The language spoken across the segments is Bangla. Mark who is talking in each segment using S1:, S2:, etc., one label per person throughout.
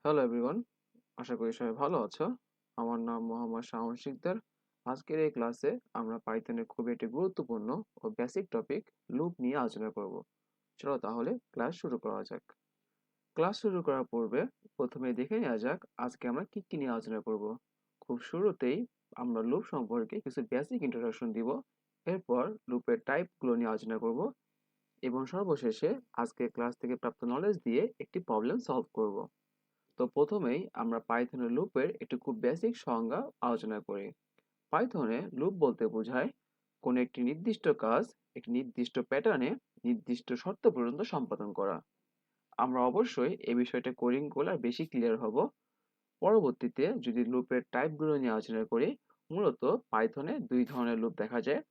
S1: হ্যালো এভরিওয়ান, আশা করি সবাই ভালো আছো। আমার নাম মোহাম্মদ শাওন শিকদার। আজকের এই ক্লাসে আমরা পাইথনের খুবই একটি গুরুত্বপূর্ণ ও বেসিক টপিক লুপ নিয়ে আলোচনা করব। চলো তাহলে ক্লাস শুরু করা যাক। ক্লাস শুরু করার পূর্বে প্রথমে দেখে নেওয়া যাক আজকে আমরা কি কি নিয়ে আলোচনা করব। খুব শুরুতেই আমরা লুপ সম্পর্কে কিছু বেসিক ইন্ট্রোডাকশন দিব। এরপর লুপের টাইপগুলো নিয়ে আলোচনা করব এবং সর্বশেষে আজকের ক্লাস থেকে প্রাপ্ত নলেজ দিয়ে একটি প্রবলেম সলভ করব। তো প্রথমেই আমরা পাইথনের লুপের একটি খুব বেসিক সংজ্ঞা আলোচনা করি। পাইথনে লুপ বলতে বোঝায় কোনো একটি নির্দিষ্ট কাজ একটি নির্দিষ্ট প্যাটার্নে নির্দিষ্ট শর্ত পর্যন্ত সম্পাদন করা। আমরা অবশ্যই এই বিষয়টা কোডিং করলে আর বেশি ক্লিয়ার হব। পরবর্তীতে যদি লুপের টাইপগুলো নিয়ে আলোচনা করি, মূলত পাইথনে দুই ধরনের লুপ দেখা যায়।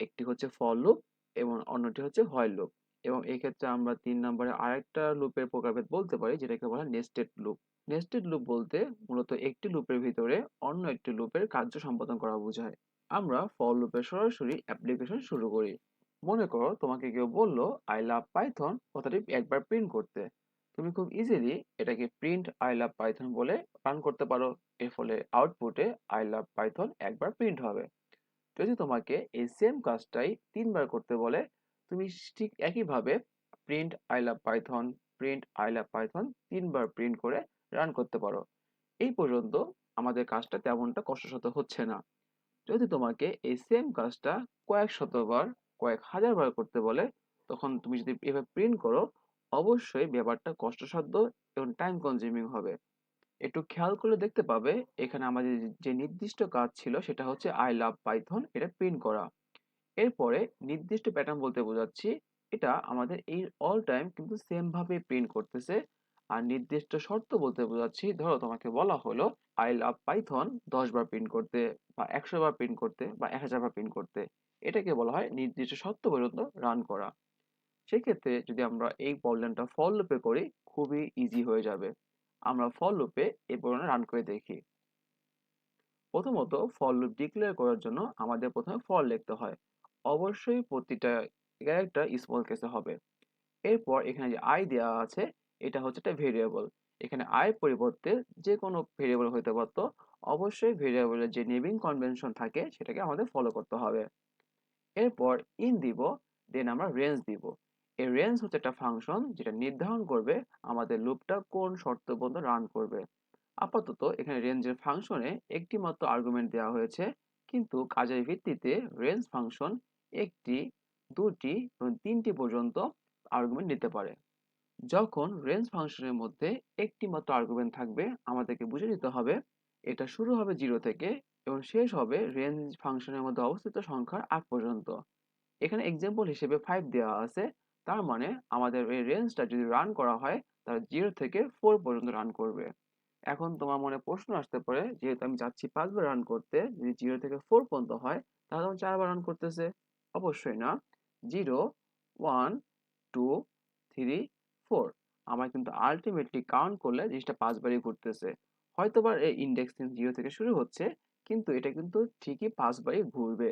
S1: একটি হচ্ছে ফর লুপ এবং অন্যটি হচ্ছে হোয়াইল লুপ। এবং এক্ষেত্রে আমরা ৩ নম্বরে আরেকটা লুপের প্রকারভেদ বলতে পারি, যেটাকে বলা হয় নেস্টেড লুপ। নেস্টেড লুপ বলতে মূলত একটি লুপের ভিতরে অন্য একটি লুপের কার্য সম্পাদন করা বোঝায়। আমরা ফর লুপের সরাসরি অ্যাপ্লিকেশন শুরু করি। মনে করো তোমাকে কেউ বলল আই লাভ পাইথন কথাটি একবার প্রিন্ট করতে। তুমি খুব ইজিলি এটাকে প্রিন্ট আই লাভ পাইথন বলে রান করতে পারো। এর ফলে আউটপুটে আই লাভ পাইথন একবার প্রিন্ট হবে। যদি তোমাকে এই সেম কাজটাই 3বার করতে বলে, তুমি ঠিক একইভাবে print I love python print I love python 3বার প্রিন্ট করে রান করতে পারো। এই পর্যন্ত আমাদের কাজটা তেমনটা কষ্টসাধ্য হচ্ছে না। যদি তোমাকে এই সেম কাজটা কয়েক শতবার কয়েক হাজার বার করতে বলে, তখন তুমি যদি এভাবে প্রিন্ট করো, অবশ্যই ব্যাপারটা কষ্টসাধ্য এবং টাইম কনজিউমিং হবে। একটু খেয়াল করলে দেখতে পাবে এখানে আমাদের যে নির্দিষ্ট কাজ ছিল সেটা হচ্ছে আই লাভ পাইথন এটা প্রিন্ট করা। এরপরে নির্দিষ্ট প্যাটার্ন বলতে বোঝাচ্ছি এটা আমাদের এই অল টাইম কিন্তু সেম ভাবে প্রিন্ট করতেছে। আর নির্দিষ্ট শর্ত বলতে বোঝাচ্ছি, ধরো তোমাকে বলা হলো আই লাভ পাইথন 10বার প্রিন্ট করতে বা 100বার প্রিন্ট করতে বা 1000বার প্রিন্ট করতে। এটাকে বলা হয় নির্দিষ্ট শর্ত পর্যন্ত রান করা। সেক্ষেত্রে যদি আমরা এই প্রবলেমটা ফর লুপে করি, খুবই ইজি হয়ে যাবে। আমরা ফর লুপে এই প্রোগ্রামটা রান করে দেখি। প্রথমত ফর লুপ ডিক্লেয়ার করার জন্য আমাদের প্রথমে ফর লিখতে হয়। অবশ্যই প্রতিটা ক্যারেক্টার স্মল কেসে হবে। এরপর এখানে যে আই দেওয়া আছে, এটা হচ্ছে একটা ভেরিয়েবল। এখানে আই পরিবর্তে যে কোনো ভেরিয়েবল হতে পারতো। অবশ্যই ভেরিয়েবলের যে নেমিং কনভেনশন থাকে সেটাকে আমাদের ফলো করতে হবে। এরপর ইন দিব, দেন আমরা রেঞ্জ দিব। এই রেঞ্জ হচ্ছে একটা ফাংশন যেটা নির্ধারণ করবে আমাদের লুপটা কোন শর্ত পর্যন্ত রান করবে। আপাতত এখানে রেঞ্জের ফাংশনে একটি মাত্র আর্গুমেন্ট দেওয়া হয়েছে, কিন্তু কাজের ভিত্তিতে রেঞ্জ ফাংশন একটি, দুটি এবং তিনটি পর্যন্ত আর্গুমেন্ট নিতে পারে। যখন রেঞ্জ ফাংশনের মধ্যে একটি মাত্র আর্গুমেন্ট থাকবে, আমাদেরকে বুঝে নিতে হবে এটা শুরু হবে 0 থেকে এবং শেষ হবে রেঞ্জ ফাংশনের মধ্যে অবস্থিত সংখ্যার 8 পর্যন্ত। এখানে এক্সাম্পল হিসেবে 5 দেওয়া আছে। তার মানে আমাদের এই রেঞ্জটা যদি রান করা হয়, তাহলে 0 থেকে 4 পর্যন্ত রান করবে। এখন তোমার মনে প্রশ্ন আসতে পারে, যেহেতু আমি চাচ্ছি 5বার রান করতে, যদি 0 থেকে 4 পর্যন্ত হয় তাহলে আমার 4বার রান করতেছে। অবশ্যই না। 0, 1, 2, 3, 4 আমার কিন্তু আলটিমেটলি কাউন্ট করলে জিনিসটা 5বারই ঘুরতেছে। হয়তোবা এই ইন্ডেক্স 0 থেকে শুরু হচ্ছে, কিন্তু এটা কিন্তু ঠিকই 5বারই ঘুরবে।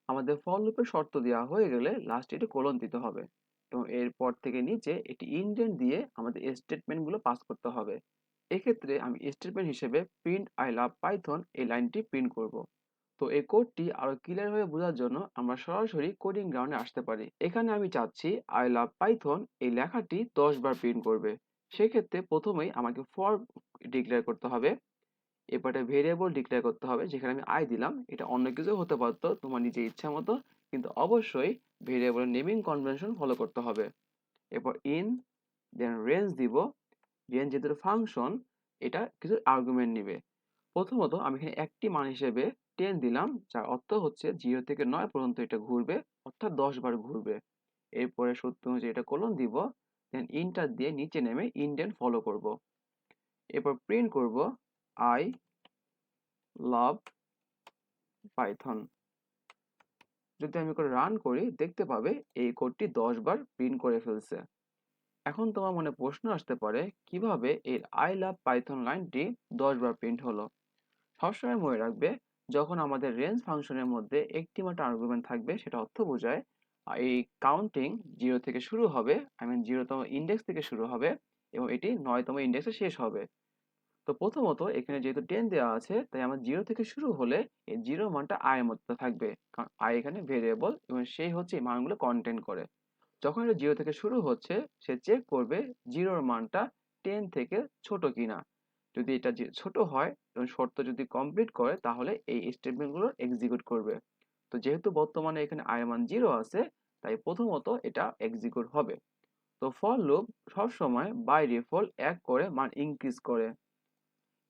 S1: আমাদের ফর লুপের শর্ত দেওয়া হয়ে গেলে লাস্টে একটি কোলন দিতে হবে এবং এরপর থেকে নিচে একটি ইনডেন্ট দিয়ে আমাদের স্টেটমেন্টগুলো পাস করতে হবে। এক্ষেত্রে আমি স্টেটমেন্ট হিসেবে প্রিন্ট আই লাভ পাইথন এই লাইনটি প্রিন্ট করব। তো এই কোডটি আরো ক্লিয়ার ভাবে বোঝার জন্য আমরা সরাসরি কোডিং গ্রাউন্ডে আসতে পারি। এখানে আমি চাচ্ছি আই লাভ পাইথন এই লেখাটি 10বার প্রিন্ট করবে। সেক্ষেত্রে প্রথমেই আমাকে ফর ডিক্লেয়ার করতে হবে। এরপর একটা ভেরিয়েবল ডিক্লেয়ার করতে হবে যেখানে আমি আই দিলাম। এটা অন্য কিছু হতে পারতো, তোমার নিজের ইচ্ছা মতো, কিন্তু অবশ্যই ভেরিয়েবলের নেমিং কনভেনশন ফলো করতে হবে। এরপর ইন, দেন রেঞ্জ দিব। রেঞ্জ যেহেতু ফাংশন, এটা কিছু আর্গুমেন্ট নিবে। প্রথমত আমি এখানে একটি মান হিসেবে 10 দিলাম, যার অর্থ হচ্ছে 0 থেকে 9 পর্যন্ত এটা ঘুরবে, অর্থাৎ 10বার ঘুরবে। এরপরে সূত্র অনুযায়ী এটা কোলন দিব, দেন ইন্টার দিয়ে নিচে নেমে ইন্ডেন্ট ফলো করব। এরপর প্রিন্ট করব আই লাভ পাইথন। যদি আমি করে রান করি, দেখতে পাবে এই কোডটি 10বার প্রিন্ট করে ফেলছে। এখন তোমার মনে প্রশ্ন আসতে পারে কিভাবে এর আই লাভ পাইথন লাইনটি 10বার প্রিন্ট হলো। সবসময় মনে রাখবে, যখন আমাদের রেঞ্জ ফাংশনের মধ্যে একটি মাত্র আর্গুমেন্ট থাকবে সেটা অর্থ বোঝায় এই কাউন্টিং 0 থেকে শুরু হবে, 0তম ইন্ডেক্স থেকে শুরু হবে এবং এটি 9তম ইন্ডেক্সে শেষ হবে। তো প্রথমত এখানে যেহেতু 10 দেওয়া আছে তাই আমার 0 থেকে শুরু হলে এই 0 মানটা i এর মধ্যে থাকবে, কারণ i এখানে ভেরিয়েবল এবং সেই হচ্ছে এই মানগুলো কন্টেন্ট করে। যখন এটা 0 থেকে শুরু হচ্ছে সে চেক করবে 0 এর মানটা 10 থেকে ছোট কিনা। যদি এটা ছোট হয় এবং শর্ত যদি কমপ্লিট করে তাহলে এই স্টেটমেন্টগুলো এক্সিকিউট করবে। তো যেহেতু বর্তমানে এখানে i এর মান 0 আছে তাই প্রথমত এটা এক্সিকিউট হবে। তো ফর লুপ সবসময় বাই ডিফল্ট 1 করে মান ইনক্রিজ করে।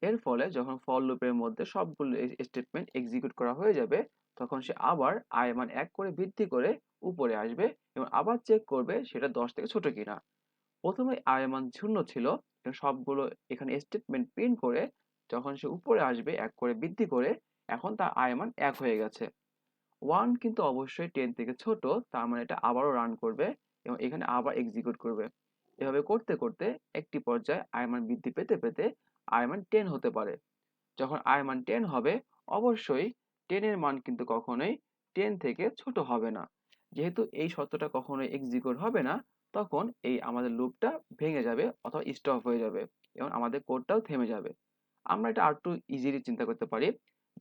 S1: এর ফলে যখন ফর লুপের মধ্যে সবগুলো স্টেটমেন্ট এক্সিকিউট করা হয়ে যাবে তখন সে আবার i এর মান 1 করে বৃদ্ধি করে উপরে আসবে এবং আবার চেক করবে সেটা 10 থেকে ছোট কিনা। প্রথমে i এর মান 0 ছিল এবং সবগুলো এখানে স্টেটমেন্ট প্রিন্ট করে যখন সে উপরে আসবে 1 করে বৃদ্ধি করে এখন তার i এর মান 1 হয়ে গেছে। 1 কিন্তু অবশ্যই 10 থেকে ছোট, তার মানে এটা আবারও রান করবে এবং এখানে আবার এক্সিকিউট করবে। এভাবে করতে করতে একটি পর্যায়ে i এর মান বৃদ্ধি পেতে পেতে i এর মান 10 হতে পারে। যখন i এর মান 10 হবে অবশ্যই 10 এর মান কিন্তু কখনোই 10 থেকে ছোট হবে না। যেহেতু এই শর্তটা কখনোই এক্সিকিউট হবে না তখন এই আমাদের লুপটা ভেঙে যাবে অথবা স্টপ হয়ে যাবে এবং আমাদের কোডটাও থেমে যাবে। আমরা এটা আরেকটু ইজিলি চিন্তা করতে পারি।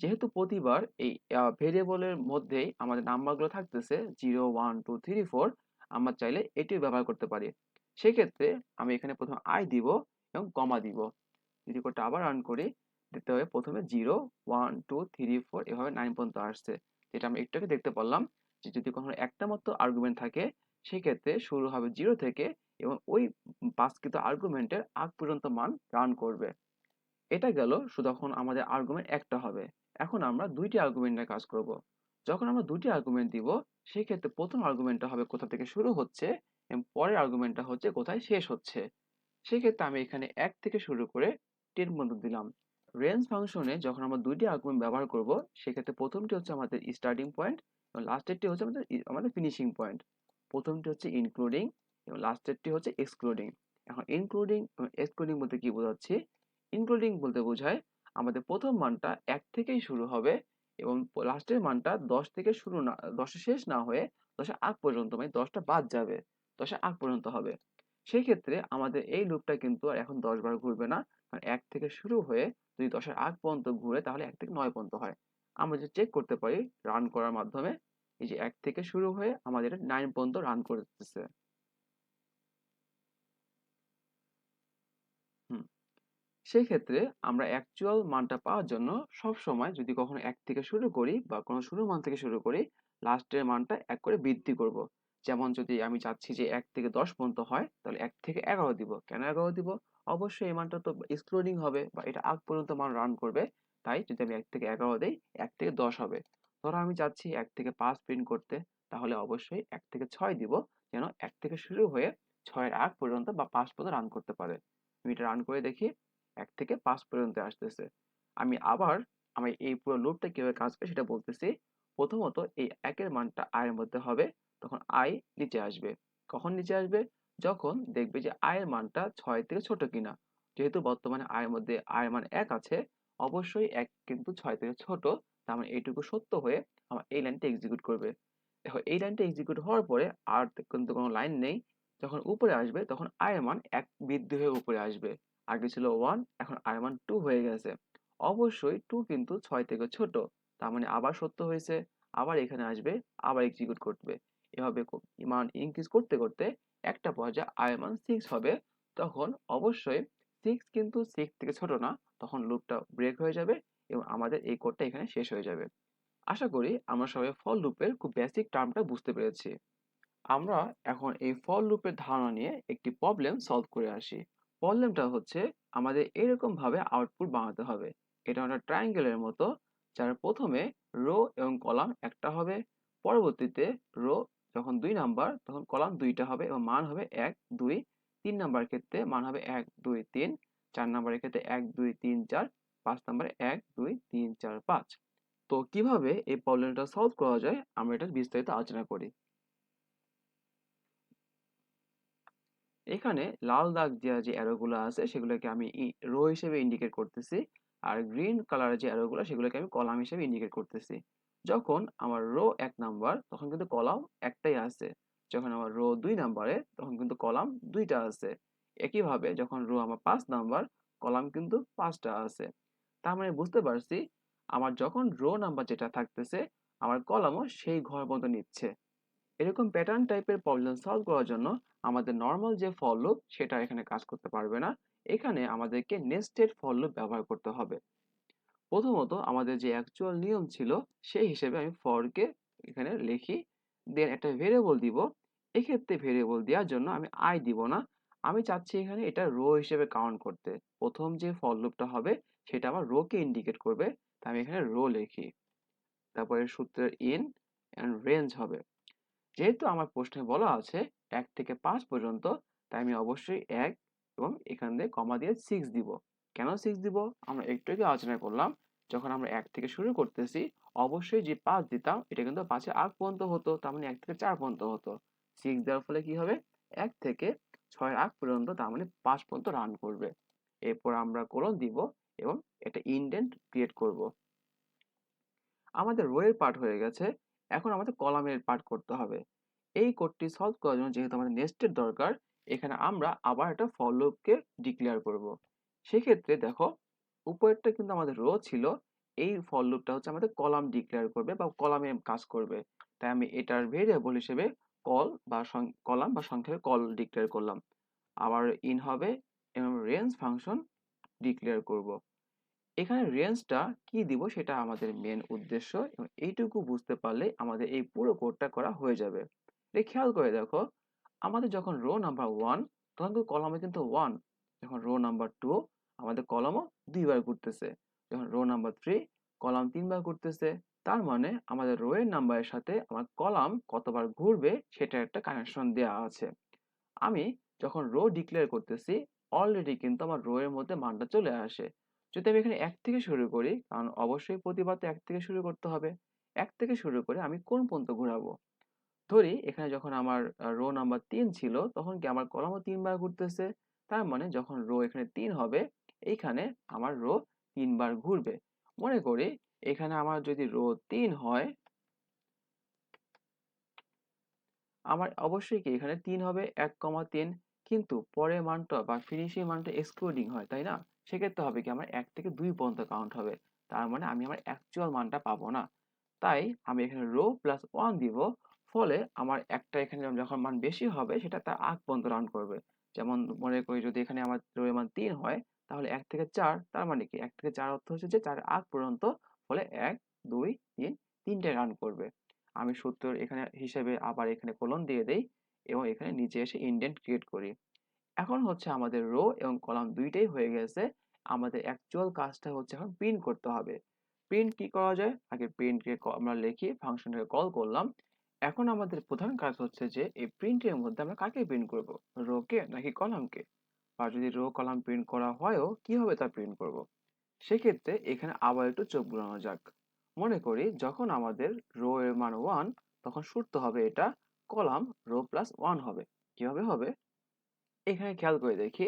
S1: যেহেতু প্রতিবার এই ভেরিয়েবলের মধ্যেই আমাদের নাম্বারগুলো থাকতেছে 0 1 2 3 4, আমরা চাইলে এটিও ব্যবহার করতে পারি। সেক্ষেত্রে আমি এখানে প্রথমে i দিব এবং কমা দিব। যদি কোডটা আবার রান করি দেখতে হবে প্রথমে 0 1 2 3 4 এভাবে 9 পর্যন্ত আসছে, যেটা আমরা একটু আগে দেখতে পারলাম যে যদি কখনো একটা মাত্র আর্গুমেন্ট থাকে সেক্ষেত্রে শুরু হবে 0 থেকে এবং ওই পাঁচকৃত আর্গুমেন্টের আগ পর্যন্ত মান রান করবে। এটা গেল শুধু যখন আমাদের আর্গুমেন্ট একটা হবে। এখন আমরা দুইটি আর্গুমেন্ট নিয়ে কাজ করব। যখন আমরা দুইটি আর্গুমেন্ট দিব সেই ক্ষেত্রে প্রথম আর্গুমেন্টটা হবে কোথা থেকে শুরু হচ্ছে এবং পরের আর্গুমেন্টটা হচ্ছে কোথায় শেষ হচ্ছে। সেক্ষেত্রে আমি এখানে 1 থেকে শুরু করে 10 পর্যন্ত দিলাম। রেঞ্জ ফাংশনে যখন আমরা দুইটি আর্গুমেন্ট ব্যবহার করব সেক্ষেত্রে প্রথমটি হচ্ছে আমাদের স্টার্টিং পয়েন্ট এবং লাস্টেরটি হচ্ছে আমাদের ফিনিশিং পয়েন্ট। প্রথমটি হচ্ছে ইনক্লুডিং এবং লাস্টেরটি হচ্ছে এক্সক্লুডিং। এখন ইনক্লুডিং এবং এক্সক্লুডিং বলতে কি বোঝাচ্ছি? ইনক্লুডিং বলতে বোঝায় আমাদের প্রথম মানটা 1 থেকেই শুরু হবে এবং লাস্টের মানটা 10 থেকে শুরু না, 10 এ শেষ না হয়ে 10 এর আগ পর্যন্ত, মানে 10টা বাদ যাবে, 10 এর আগ পর্যন্ত হবে। সেই ক্ষেত্রে আমাদের এই লুপটা কিন্তু আর এখন 10 বার ঘুরবে না, কারণ 1 থেকে শুরু হয়ে যদি 10 এর আগ পর্যন্ত ঘুরে তাহলে 1 থেকে 9 পর্যন্ত হয়। আমরা যে চেক করতে পারি রান করার মাধ্যমে এই যে 1 থেকে শুরু হয়ে আমাদের এটা 9 পর্যন্ত রান করতেছে। হুম, সেই ক্ষেত্রে আমরা অ্যাকচুয়াল মানটা পাওয়ার জন্য সব সময় যদি কখনো 1 থেকে শুরু করি বা কোনো শুরুর মান থেকে শুরু করি লাস্টের মানটা 1 করে বৃদ্ধি করব। যেমন যদি আমি চাচ্ছি যে 1 থেকে 10 পর্যন্ত হয় তাহলে 1 থেকে 11 দিব। কেন 11 দিব? অবশ্যই এই মানটা তো এক্সক্লুডিং হবে বা এটা আগ পর্যন্ত মান রান করবে। তাই যদি আমি 1 থেকে 11 দেই 1 থেকে 10 হবে। ধরো আমি চাচ্ছি 1 থেকে 5 প্রিন্ট করতে, তাহলে অবশ্যই 1 থেকে 6 দিব, যেন 1 থেকে শুরু হয়ে 6 এর আগ পর্যন্ত বা 5 পর্যন্ত রান করতে পারে। আমি এটা রান করে দেখি 1 থেকে 5 পর্যন্ত আসতেছে। আমি আবার আমি এই পুরো লুপটা কিভাবে কাজ করে সেটা বলতেছি। প্রথমত এই 1 এর মানটা i এর মধ্যে হবে, তখন i নিচে আসবে। কখন নিচে আসবে? যখন দেখবে যে i এর মানটা 6 থেকে ছোট কিনা। যেহেতু বর্তমানে i এর মধ্যে i এর মান 1 আছে, অবশ্যই 1 কিন্তু 6 থেকে ছোট। তার মানে এইটুকু সত্য হয়ে আমার এই লাইনটা এক্সিকিউট করবে। দেখো এই লাইনটা এক্সিকিউট হওয়ার পরে আর কিন্তু কোনো লাইন নেই। যখন উপরে আসবে তখন i এর মান 1 বৃদ্ধি হয়ে উপরে আসবে। আগে ছিল 1, এখন i এর মান 2 হয়ে গেছে। অবশ্যই 2 কিন্তু 6 থেকে ছোট। তার মানে আবার সত্য হয়েছে। আবার এখানে আসবে, আবার এক্সিকিউট করবে। এভাবে মান ইনক্রিজ করতে করতে একটা পর্যায়ে i এর মান 6 হবে। তখন অবশ্যই 6 কিন্তু 6 থেকে ছোট না। তখন লুপটা ব্রেক হয়ে যাবে এবং আমাদের এই কোডটা এখানে শেষ হয়ে যাবে। আশা করি আমরা সবাই ফর লুপের খুব বেসিক টার্মটা বুঝতে পেরেছি। আমরা এখন এই ফর লুপের ধারণা নিয়ে একটি প্রবলেম সলভ করে আসি। প্রবলেমটা হচ্ছে আমাদের এরকম ভাবে আউটপুট বানাতে হবে। এটা একটা ট্রায়াঙ্গেলের মতো, যার প্রথমে রো এবং কলাম একটা হবে, পরবর্তীতে রো যখন 2 নাম্বার তখন কলাম দুইটা হবে এবং মান হবে 1 2, 3 নাম্বার ক্ষেত্রে মান হবে 1 2 3, 4 নাম্বারের ক্ষেত্রে 1 2 3 4, 5 নাম্বারে 1 2 3 4 5। তো কিভাবে এই প্রবলেমটা সলভ করা যায় আমরা এটা বিস্তারিত আলোচনা করি। এখানে লাল দাগ দেওয়া যে অ্যারোগুলো আছে সেগুলোকে আমি রো হিসেবে ইন্ডিকেট করতেছি, আর গ্রিন কালারের যে অ্যারোগুলো সেগুলোকে আমি কলাম হিসেবে ইন্ডিকেট করতেছি। যখন আমার রো 1 নাম্বার তখন কিন্তু কলাম একটাই আছে, যখন আমার রো 2 নাম্বারে তখন কিন্তু কলাম দুইটা আছে। একইভাবে যখন রো আমার 5 নাম্বার কলাম কিন্তু 5টা আছে। তার মানে বুঝতে পারছি আমার যখন রো নাম্বার যেটা থাকতেছে আমার কলামও সেই ঘর মতো নিচ্ছে। এরকম প্যাটার্ন টাইপের প্রবলেম সলভ করার জন্য আমাদের নর্মাল যে ফর লুপ সেটা এখানে কাজ করতে পারবে না। এখানে আমাদেরকে নেস্টেড ফর লুপ ব্যবহার করতে হবে। প্রথমত আমাদের যে অ্যাকচুয়াল নিয়ম ছিল সেই হিসেবে আমি ফরকে এখানে লিখি, দেন একটা ভেরিয়েবল দিব। এক্ষেত্রে ভেরিয়েবল দেওয়ার জন্য আমি আই দিব না, আমি চাচ্ছি এখানে এটা রো হিসেবে কাউন্ট করতে। প্রথম যে ফর লুপটা হবে সেটা আমার রোকে ইন্ডিকেট করবে, তাই আমি এখানে রো লিখি। তারপরে সূত্রের ইন অ্যান্ড রেঞ্জ হবে। যেহেতু আমার প্রশ্নে বলা আছে 1 থেকে 5 পর্যন্ত, তাই আমি অবশ্যই 1 এবং এখান দিয়ে কমা দিয়ে 6 দিব। কেন 6 দিব আমরা একটু আগে আলোচনা করলাম। যখন আমরা 1 থেকে শুরু করতেছি অবশ্যই যে 5 দিতাম এটা কিন্তু 5 এর আগ পর্যন্ত হতো, তার মানে 1 থেকে 4 পর্যন্ত হতো। 6 দেওয়ার ফলে কি হবে 1 থেকে 6 এর আগ পর্যন্ত, তার মানে 5 পর্যন্ত রান করবে। এরপর আমরা কোলন দিব এবং এটা ইনডেন্ট ক্রিয়েট করব। আমাদের রো এর পার্ট হয়ে গেছে, এখন আমাদের কলামের পার্ট করতে হবে। এই কোডটি সলভ করার জন্য যেহেতু আমাদের নেস্টেড দরকার, এখানে আমরা আবার একটা ফর লুপকে ডিক্লেয়ার করব। সেক্ষেত্রে দেখো উপরেরটা কিন্তু আমাদের রো ছিল, এই ফর লুপটা হচ্ছে আমাদের কলাম ডিক্লেয়ার করবে বা কলামে কাজ করবে। তাই আমি এটার ভেরিয়েবল হিসেবে কল বা কলাম বা সংখ্যাকে কল ডিক্লেয়ার করলাম। আবার ইন হবে এবং রেঞ্জ ফাংশন ডিক্লেয়ার করব। এখানে রেঞ্জটা কি দিব সেটা আমাদের মেন উদ্দেশ্য, এবং এইটুকু বুঝতে পারলে আমাদের এই পুরো কোডটা করা হয়ে যাবে। এটা খেয়াল করে দেখো, আমাদের যখন রো নাম্বার 1 তখন কিন্তু কলামে কিন্তু 1, যখন রো নাম্বার 2 আমাদের কলামও 2বার ঘুরতেছে, যখন রো নাম্বার 3 কলাম 3বার ঘুরতেছে। তার মানে আমাদের রো এর নাম্বারের সাথে আমার কলাম কতবার ঘুরবে সেটা একটা কানেকশন দেওয়া আছে। আমি যখন রো ডিক্লেয়ার করতেছি অলরেডি কিন্তু আমার রো এর মধ্যে মানটা চলে আসে। যদি আমি এখানে 1 থেকে শুরু করি, কারণ অবশ্যই প্রতিবার তো 1 থেকে শুরু করতে হবে, 1 থেকে শুরু করে আমি কোন পর্যন্ত ঘোরাবো। ধরি এখানে যখন আমার রো নাম্বার 3 ছিল তখন কি আমার কলামও 3বার ঘুরতেছে। তার মানে যখন রো এখানে 3 হবে এইখানে আমার রো 3বার ঘুরবে। মনে করি এখানে আমার যদি রো 3 হয়, আমার অবশ্যই কি এখানে 3 হবে 1,3, কিন্তু পরের মানটা বা ফিনিশিং মানটা এক্সক্লুডিং হয় তাই না? সেক্ষেত্রে হবে কি আমার 1 থেকে 2 পর্যন্ত কাউন্ট হবে। তার মানে আমি আমার অ্যাকচুয়াল মানটা পাবো না। তাই আমি এখানে রো প্লাস 1 দিব। ফলে আমার একটা এখানে যখন মান বেশি হবে সেটা তার আগ পর্যন্ত রান করবে। যেমন মনে করি যদি এখানে আমার রো এর মান 3 হয় তাহলে 1 থেকে 4, তার মানে কি 1 থেকে 4 অর্থ হচ্ছে যে 4 এর আগ পর্যন্ত, ফলে 1 2 3 তিনটায় রান করবে। আমি সূত্র এখানে হিসেবে আবার এখানে কোলন দিয়ে দেই এবং এখানে নিচে এসে ইনডেন্ট ক্রিয়েট করি। এখন হচ্ছে আমাদের রো এবং কলাম দুইটাই হয়ে গেছে। আমাদের অ্যাকচুয়াল কাজটা হচ্ছে এখন প্রিন্ট করতে হবে। প্রিন্ট কি করা যায়, আগে প্রিন্টকে আমরা লিখি ফাংশনটাকে কল করলাম। এখন আমাদের প্রধান কাজ হচ্ছে যে এই প্রিন্টের মধ্যে আমরা কাকে প্রিন্ট করব, রোকে নাকি কলামকে। আর যদি রো কলাম প্রিন্ট করা হয়ও কিভাবে তা প্রিন্ট করব, সেক্ষেত্রে এখানে আবার একটু চোখ বুলানো যাক। মনে করি যখন আমাদের রো এর মান 1 তখন সূত্র হবে এটা কলাম রো প্লাস 1 হবে। কিভাবে হবে এখানে খেয়াল করে দেখি,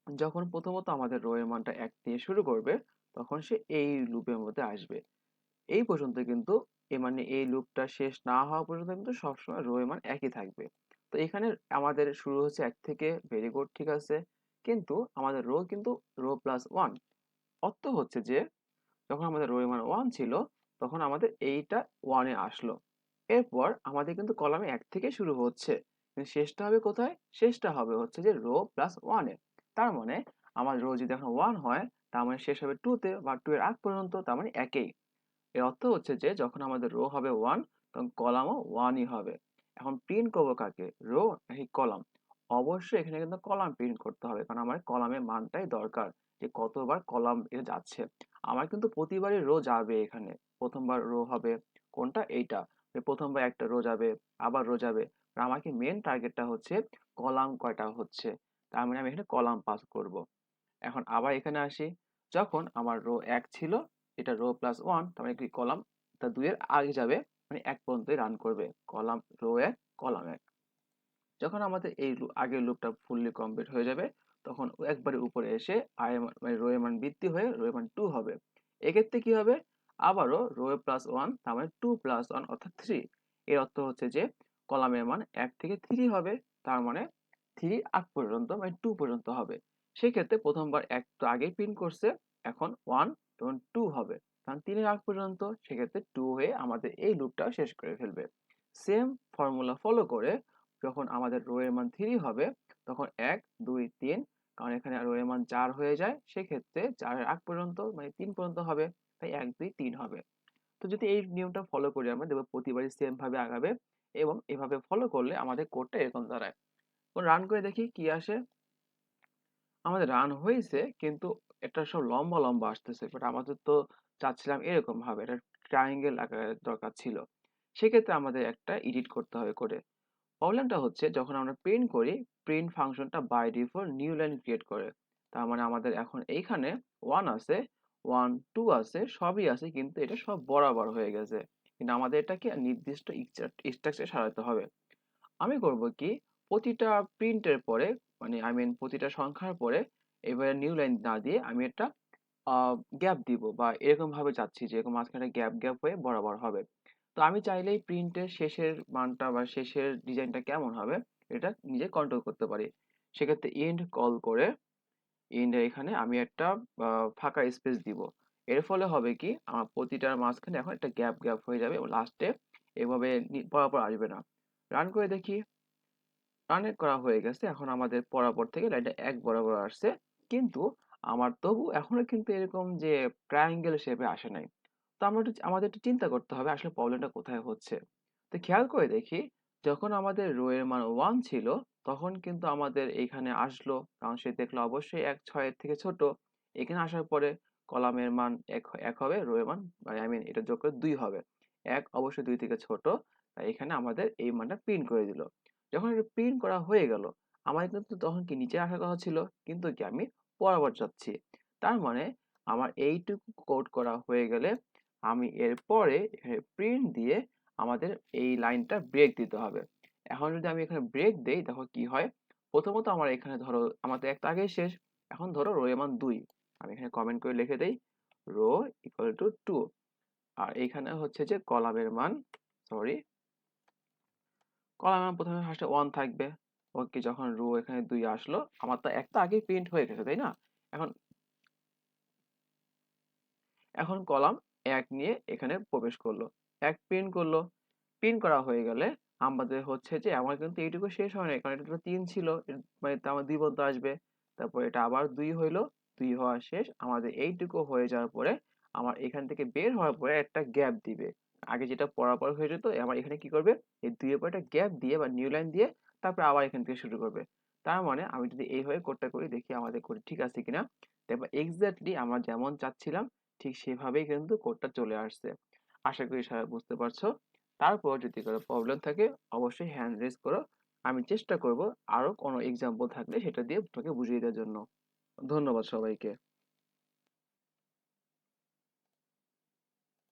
S1: যখন প্রথমত আমাদের রো এর মানটা 1 দিয়ে শুরু করবে তখন সে এই লুপের মধ্যে আসবে। এই পর্যন্ত কিন্তু মানে এই লুপটা শেষ না হওয়া পর্যন্ত কিন্তু সবসময় রো এর মান একই থাকবে। তো এখানে আমাদের শুরু হচ্ছে 1 থেকে, ভেরি গুড, ঠিক আছে। কিন্তু আমাদের রো কিন্তু রো প্লাস 1, অর্থ হচ্ছে যে যখন আমাদের রো এর মান 1 ছিল তখন আমাদের এইটা 1 এ আসলো। এরপর আমাদের কিন্তু কলামে 1 থেকে শুরু হচ্ছে, কিন্তু শেষটা হবে কোথায়, শেষটা হবে হচ্ছে যে রো প্লাস 1 এ। তার মানে আমার রো যদি এখন 1 হয় তার মানে শেষ হবে 2 তে বা 2 এর আগ পর্যন্ত, তার মানে একেই। এর অর্থ হচ্ছে যে যখন আমাদের রো হবে 1 তখন কলামও 1ই হবে। এখন প্রিন্ট করবো কাকে, রো নাকি কলাম? অবশ্যই এখানে কিন্তু কলাম প্রিন্ট করতে হবে, কারণ আমার কলামের মানটাই দরকার যে কতবার কলাম এ যাচ্ছে। আমার কিন্তু প্রতিবারই রো যাবে এখানে। প্রথমবার রো হবে কোনটা, এইটা, প্রথমবার একটা রো যাবে, আবার রো যাবে। আর আমাকে মেন টার্গেটটা হচ্ছে কলাম কয়টা হচ্ছে, তার মানে আমি এখানে কলাম পাস করব। এখন আবার এখানে আসি, যখন আমার রো 1 ছিল, এটা রো প্লাস 1, তার মানে কি কলাম তা 2 এর আগে যাবে, মানে 1 পর্যন্তই রান করবে, কলাম রো 1 কলাম 1। যখন আমাদের এই আগের লুপটা ফুললি কমপ্লিট হয়ে যাবে তখন একবারে উপরে এসে আই মানে রো এর মান বৃদ্ধি হয়ে রো এর মান 2 হবে। এক্ষেত্রে কি হবে, আবারও রো এ প্লাস 1, তার মানে 2 প্লাস 1 অর্থাৎ 3। এর অর্থ হচ্ছে যে কলামের মান 1 থেকে 3 হবে, তার মানে 3 আগ পর্যন্ত মানে 2 পর্যন্ত হবে। সেক্ষেত্রে প্রথমবার এক তো আগেই প্রিন্ট করছে, এখন 1 এবং 2 হবে। কারণ 3 এর আগ পর্যন্ত, সেক্ষেত্রে 2 হয়ে আমাদের এই লুপটা শেষ করে ফেলবে। সেম ফর্মুলা ফলো করে যখন আমাদের রো এর মান 3 হবে, তখন 1 2 3, কারণ এখানে রো এর মান 4 হয়ে যায়, সেক্ষেত্রে 4 এর আগ পর্যন্ত মানে 3 পর্যন্ত হবে, তাই 1 2 3 হবে। তো যদি এই নিয়মটা ফলো করি আমরা, দেখবো প্রতিবারই সেম ভাবে আগাবে, এবং এভাবে ফলো করলে আমাদের কোডটা এরকম দাঁড়ায়। রান করে দেখি কি আসে। আমাদের রান হয়েছে, কিন্তু এটা সব লম্বা লম্বা আসতেছে, বাট আমাদের তো চাচ্ছিলাম এরকম ভাবে, এটা ট্রায়াঙ্গেল আকারের দরকার ছিল। সেক্ষেত্রে আমাদের একটা এডিট করতে হবে করে। প্রবলেমটা হচ্ছে যখন আমরা প্রিন্ট করি, প্রিন্ট ফাংশনটা by default new line create করে। তার মানে আমাদের এখন এইখানে 1 আছে, 1 2 আছে, সবই আছে, কিন্তু এটা সব বরাবর হয়ে গেছে। কিন্তু আমাদের এটাকে নির্দিষ্ট স্ট্রাকচারে সাজাতে হবে। আমি করব কি, প্রতিটা প্রিন্টের পরে, মানে প্রতিটা সংখ্যার পরে এবারে নিউ লাইন না দিয়ে আমি একটা গ্যাপ দিব, বা এরকম ভাবে চাচ্ছি যে এরকম মাঝখানে গ্যাপ গ্যাপ হয়ে বরাবর হবে। তো আমি চাইলেই প্রিন্টের শেষের মানটা বা শেষের ডিজাইনটা কেমন হবে এটা নিজে কন্ট্রোল করতে পারি। সেক্ষেত্রে এন্ড কল করে এন্ড এখানে আমি একটা ফাঁকা স্পেস দিব। এর ফলে হবে কি, আমার প্রতিটার মাঝখানে এখন একটা গ্যাপ গ্যাপ হয়ে যাবে, এবং লাস্টে এভাবে বরাবর আসবে না। রান করে দেখি। কানেক্ট করা হয়ে গেছে, এখন আমাদের বরাবর থেকে লাইনটা এক বরাবর আসছে, কিন্তু আমার তবু এখনো কিন্তু এরকম যে ট্রায়াঙ্গেল শেপে আসে নাই। তো আমাদের একটু চিন্তা করতে হবে আসলে প্রবলেমটা কোথায় হচ্ছে। তো খেয়াল করে দেখি, যখন আমাদের রো এর মান 1 ছিল, তখন কিন্তু আমাদের এইখানে আসলো, কারণ সে দেখলো অবশ্যই 1 6 এর থেকে ছোট। এখানে আসার পরে কলামের মান এক হবে, রো এর মান এটা যোগ করে 2 হবে। 1 অবশ্যই 2 থেকে ছোট, তাই এখানে আমাদের এই মানটা প্রিন্ট করে দিল। যখন এটা প্রিন্ট করা হয়ে গেল, আমার কিন্তু তখন কি নিচে আসার কথা ছিল, কিন্তু কি আমি বরাবর যাচ্ছি। তার মানে আমার এইটুকু কোড করা হয়ে গেলে আমি এরপরে এখানে প্রিন্ট দিয়ে আমাদের এই লাইনটা ব্রেক দিতে হবে। এখন যদি আমি এখানে ব্রেক দেই, দেখো কি হয়। প্রথমত আমার এখানে ধরো আমাদের একটা আগেই শেষ, এখন ধরো রো এর মান 2, আমি এখানে কমেন্ট করে লিখে দেই রো ইকুয়াল টু 2। আর এখানে হচ্ছে যে কলামের মান, সরি, কলাম প্রথমে ফার্স্টে 1 থাকবে। ওকে, যখন রো এখানে 2 আসলো, আমার তো একটা আগেই প্রিন্ট হয়ে গেছে, তাই না? এখন এখন কলাম 1 নিয়ে এখানে প্রবেশ করলো, 1 প্রিন্ট করলো। প্রিন্ট করা হয়ে গেলে আমাদের হচ্ছে যে আমার কিন্তু এইটুকু শেষ হয় নাই, কারণ এটা তো 3 ছিল, মানে তো আমার 2 পর্যন্ত আসবে। তারপর এটা আবার 2 হইলো, 2 হওয়া শেষ। আমাদের এইটুকু হয়ে যাওয়ার পরে আমার এখান থেকে বের হওয়ার পরে একটা গ্যাপ দিবে। আগে যেটা পরাপর হয়ে যেত, আমার এখানে কি করবে, এই 2 এর পর একটা গ্যাপ দিয়ে বা নিউ লাইন দিয়ে তারপর আবার এখান থেকে শুরু করবে। তার মানে আমি যদি এইভাবে কোডটা করি, দেখি আমাদের কোড ঠিক আছে কিনা। দেখবো এক্স্যাক্টলি আমরা যেমন চাচ্ছিলাম ঠিক সেভাবেই কিন্তু কোডটা চলে আসছে। আশা করি সবাই বুঝতে পারছো। তারপর যদি কোনো প্রবলেম থাকে, অবশ্যই হ্যান্ড রেজ করো। আমি চেষ্টা করব আরো কোনো এক্সাম্পল থাকলে সেটা দিয়ে তোমাকে বুঝিয়ে দেওয়ার জন্য। ধন্যবাদ সবাইকে।